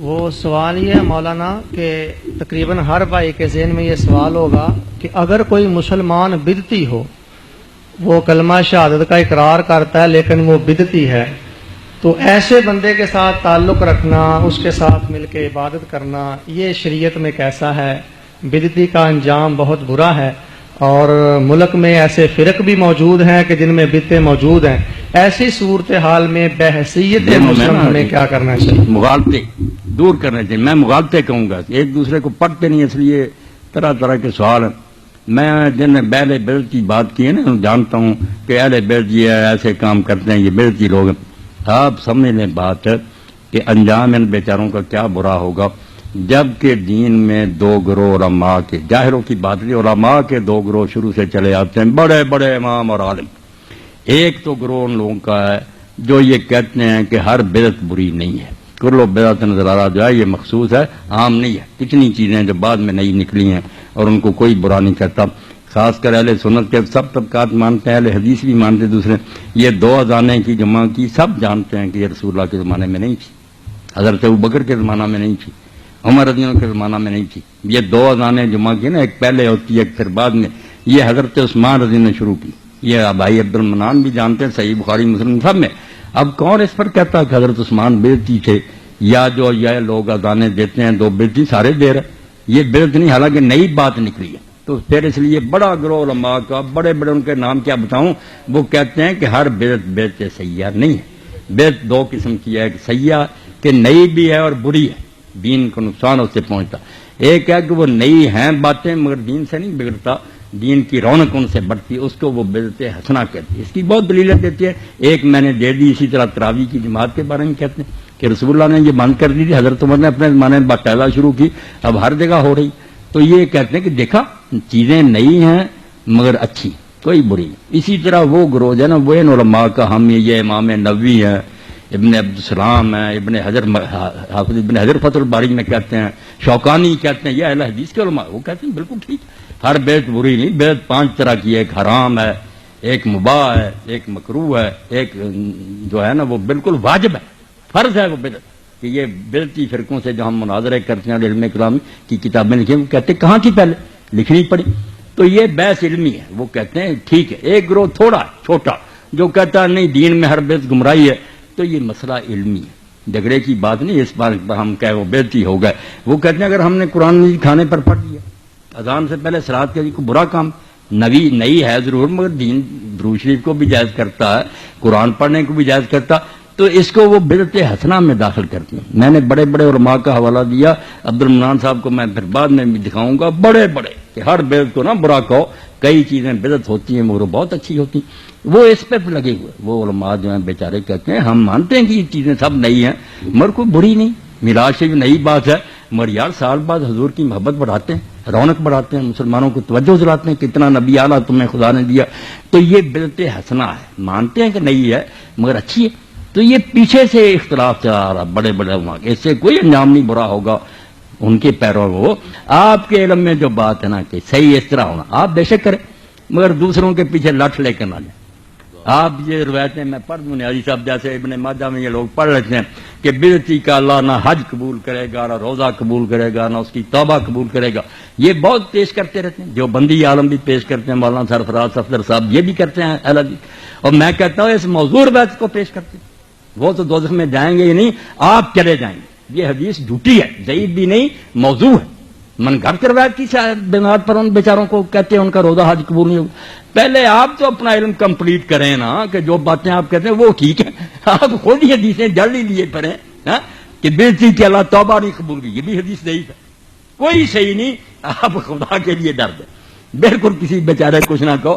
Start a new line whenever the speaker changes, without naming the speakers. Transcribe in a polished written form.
وہ سوال یہ ہے مولانا کہ تقریباً ہر بھائی کے ذہن میں یہ سوال ہوگا کہ اگر کوئی مسلمان بدعتی ہو، وہ کلمہ شہادت کا اقرار کرتا ہے لیکن وہ بدعتی ہے، تو ایسے بندے کے ساتھ تعلق رکھنا، اس کے ساتھ مل کے عبادت کرنا، یہ شریعت میں کیسا ہے؟ بدعتی کا انجام بہت برا ہے، اور ملک میں ایسے فرق بھی موجود ہیں کہ جن میں بدعتیں موجود ہیں۔ ایسی صورتحال میں بحیثیت مسلم ہمیں کیا کرنا چاہیے؟
مغالطے دور کرنے چاہیے۔ میں مغالطے کہوں گا، ایک دوسرے کو پڑھتے نہیں، اس لیے طرح طرح کے سوال ہیں۔ میں جن نے اہل بیت کی بات کی ہے نا، جانتا ہوں کہ اہل بیت یہ ایسے کام کرتے ہیں، یہ بیتی لوگ ہیں۔ آپ سمجھ لیں بات کہ انجام ان بیچاروں کا کیا برا ہوگا، جبکہ دین میں دو گروہ علماء کے، ظاہروں کی بات نہیں، علماء کے دو گروہ شروع سے چلے آتے ہیں، بڑے بڑے امام اور عالم۔ ایک تو گروہ ان لوگوں کا ہے جو یہ کہتے ہیں کہ ہر بدعت بری نہیں ہے، کل بدعت نظرارہ جو ہے یہ مخصوص ہے، عام نہیں ہے۔ کتنی چیزیں جو بعد میں نئی نکلی ہیں اور ان کو کوئی برا نہیں کرتا، خاص کر اہل سنت کے سب طبقات مانتے ہیں، اہل حدیث بھی مانتے دوسرے۔ یہ دو اذانیں کی جمع کی سب جانتے ہیں کہ یہ رسول اللہ کے زمانے میں نہیں تھی، حضرت ابوبکر کے زمانہ میں نہیں تھی، عمر رضی اللہ کے زمانہ میں نہیں تھی۔ یہ دو اذانیں جمع کی نا، ایک پہلے ہوتی ہے ایک پھر بعد میں، یہ حضرت عثمان رضی نے شروع کی۔ یہ بھائی عبد المنان بھی جانتے ہیں، صحیح بخاری مسلم سب میں۔ اب کون اس پر کہتا کہ حضرت عثمان بدعتی تھے، یا جو یہ لوگ اذانیں دیتے ہیں دو بدعتی سارے دے رہے، یہ بدعت نہیں، حالانکہ نئی بات نکلی ہے۔ تو پھر اس لیے بڑا گروہ علماء کا، بڑے بڑے ان کے نام کیا بتاؤں، وہ کہتے ہیں کہ ہر بدعت بدعت سیاح نہیں ہے۔ بدعت دو قسم کی ہے، ایک سیاح کہ نئی بھی ہے اور بری ہے، دین کو نقصان اس سے پہنچتا۔ ایک ہے کہ وہ نئی ہیں باتیں مگر دین سے نہیں بگڑتا، دین کی رونق ان سے بڑھتی، اس کو وہ بدعت حسنہ کہتی ہے۔ اس کی بہت دلیلیں دیتی ہے، ایک میں نے دے دی۔ اسی طرح تراویح کی جماعت کے بارے میں کہتے ہیں کہ رسول اللہ نے یہ بند کر دی تھی، حضرت عمر نے اپنے زمانے میں باقاعدہ شروع کی، اب ہر جگہ ہو رہی۔ تو یہ کہتے ہیں کہ دیکھا چیزیں نئی ہیں مگر اچھی، کوئی بری نہیں۔ اسی طرح وہ گروہ ہے نا، وہ ان علماء کا ہم یہ امام نووی ہے، ابن عبدالسلام ہے، ابن حجر، حافظ ابن حجر فتح الباری میں کہتے ہیں، شوکانی کہتے ہیں، یہ اہل حدیث کے علماء، وہ کہتے ہیں بالکل ٹھیک، ہر بدعت بری نہیں۔ بدعت 5 طرح کی ہے، ایک حرام ہے، ایک مباح ہے، ایک مکروہ ہے، ایک جو ہے نا وہ بالکل واجب ہے، فرض ہے وہ بدعت۔ کہ یہ بدعتی فرقوں سے جو ہم مناظرے کرتے ہیں، علم کلام کی کتابیں لکھی ہیں، وہ کہتے ہیں کہاں کی پہلے لکھنی پڑی۔ تو یہ بحث علمی ہے، وہ کہتے ہیں ٹھیک ہے۔ ایک گروہ تھوڑا چھوٹا جو کہتا ہے نہیں دین میں ہر بدعت گمراہی ہے، تو یہ مسئلہ علمی ہے، جھگڑے کی بات نہیں۔ اس بات پر ہم کہے وہ بدعتی ہو گئے، وہ کہتے ہیں اگر ہم نے قرآن مجید کھانے پر پڑھ لیا، اذان سے پہلے صلاۃ کے کو برا کام، نئی ہے ضرور مگر دین درود شریف کو بھی جائز کرتا ہے، قرآن پڑھنے کو بھی جائز کرتا، تو اس کو وہ بدعت حسنہ میں داخل کرتے ہیں۔ میں نے بڑے بڑے علماء کا حوالہ دیا، عبد المنان صاحب کو میں پھر بعد میں بھی دکھاؤں گا، بڑے بڑے کہ ہر بدعت کو نہ برا کہو، کئی چیزیں بدعت ہوتی ہیں مگر وہ بہت اچھی ہوتی ہیں، وہ اس پہ لگے ہوئے۔ وہ علماء جو ہیں بیچارے کہتے ہیں ہم مانتے ہیں کہ یہ چیزیں سب نئی ہیں مگر کوئی بری نہیں، میراث سے بھی نئی بات ہے، مگر یار سال بعد حضور کی محبت بڑھاتے ہیں، رونق بڑھاتے ہیں، مسلمانوں کو توجہ دلاتے ہیں، کتنا نبی اعلیٰ تمہیں خدا نے دیا، تو یہ بدعت حسنہ ہے، مانتے ہیں کہ نئی ہے مگر اچھی ہے۔ تو یہ پیچھے سے اختلاف چلا آ رہا، بڑے بڑے علماء، اس سے کوئی انجام نہیں برا ہوگا ان کے پیروں کو۔ آپ کے علم میں جو بات ہے نا کہ صحیح اس طرح ہونا، آپ بے شک کریں مگر دوسروں کے پیچھے لٹ لے کر نہ جائیں۔ آپ یہ روایتیں میں پڑھ دوں، نیازی صاحب جیسے ابن ماجہ میں یہ لوگ پڑھ لیتے ہیں کہ بدعتی کا اللہ نہ حج قبول کرے گا، نہ روزہ قبول کرے گا، نہ اس کی توبہ قبول کرے گا، یہ بہت پیش کرتے رہتے ہیں۔ جو بندی عالم بھی پیش کرتے ہیں، مولانا سرفراز صفدر صاحب یہ بھی کرتے ہیں اہل حدیث، اور میں کہتا ہوں اس موضوع روایت کو پیش کرتے ہیں، وہ تو دوزخ میں جائیں گے ہی نہیں، آپ چلے جائیں گے۔ یہ حدیث جھوٹی ہے، ضعیف بھی نہیں، موضوع ہے۔ من گھر کی روایت کی بنیاد پر ان بیچاروں کو کہتے ہیں ان کا روزہ حج قبول نہیں ہوگا۔ پہلے آپ تو اپنا علم کمپلیٹ کریں نا، کہ جو باتیں آپ کہتے ہیں وہ ٹھیک ہے، آپ خود ہی حدیثیں جڑ ہی لیے پڑھیں کہ بدعتی کی اللہ توبہ نہیں قبول کی، یہ بھی حدیث ضعیف ہے، کوئی صحیح نہیں۔ آپ خدا کے لیے ڈر دیں، بالکل کسی بیچارے کچھ نہ کہو۔